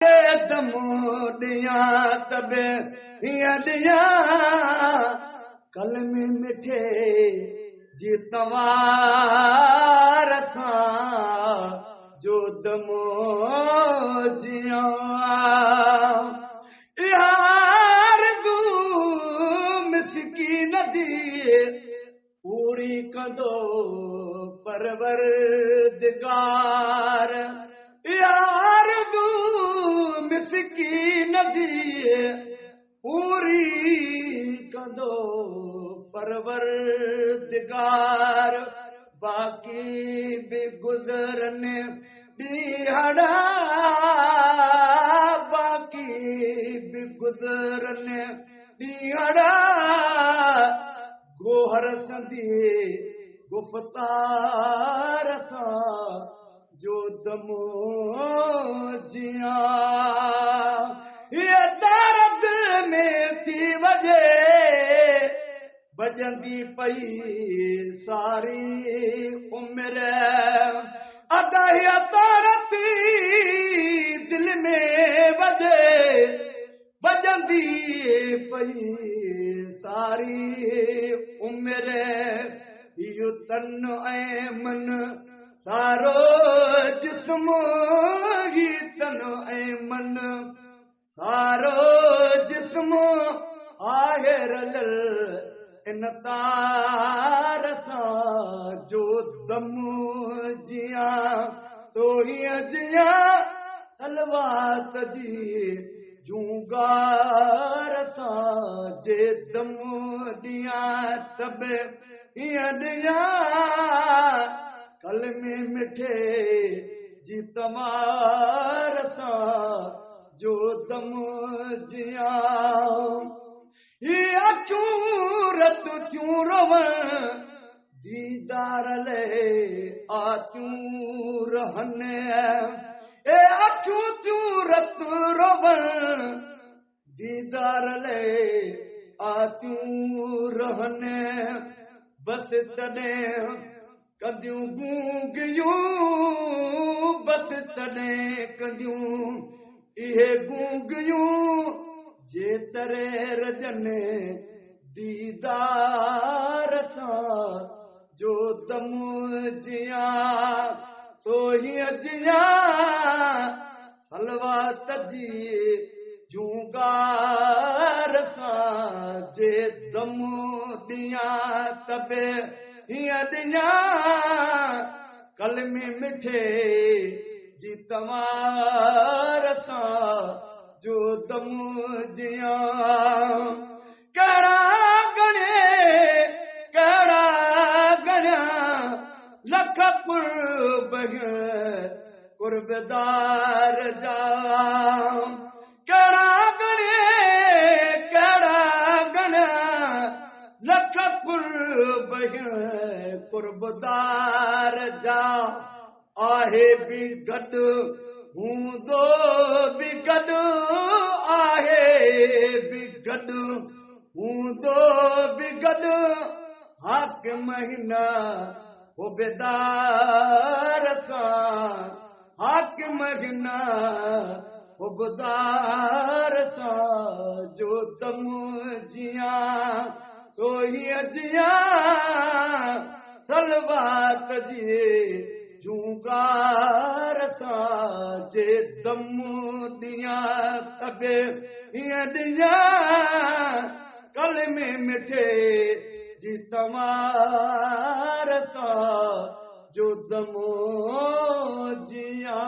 दिया तबे दिया कल में मिठे जी तवार सा जो दमो जिया यार तू मिसकीन जी पूरी कदो परवरदिगार यार तू मिसकीन जी पूरी कदो परवरदिगार बाकी भी गुजरने दिहाड़ा बाकी भी गुजरने दिहाड़ा गोहर संदिए गुफ्तार सा जो दमो जिया ये दर्द में थी वजह बजंदी पई सारी उम्र अदाहिया तारती दिल में वजह बजंदी पई सारी उम्र यो तन ऐ मन सारो जिस्म ही तन ऐ मन सारो जिस्म आहे रलल इन तार सां जो दम जिया सोहिया जिया सलवात जी जूगार सां जे दम दिया तब दिया कल में मिठे जी तमार सां जो दम जिया ये अचूरत चूरव दीदार ले आचूर हने ए अचू चूरत रव दीदार ले आचूर हने बस तने कदियूं गूंगियूं बस तने कदियूं इहे गूंगियूं जे तरे रजने दीदार सां जो दम जिया सोहिया जिया सलवात जी जूगार सां जे दम दिया तबे दिया कल में मिठे जी तवार सां जो दम जिया कड़ा गणिया लख कुर्बदार जा कड़ा गणिया लख कुर्बदार जा आहे भी गॾु हूंदो भी गॾु आहे भी गॾु हूंदो भी गॾु हाकिम हिना हो बेदार सां हाकिम हिना हो बेदार सां जो दम जिया सोहिया जिया सलवात जी जूगार सां जे दम दिया तबे दिया कल में मिठे जी तवार सां जो दम जिया।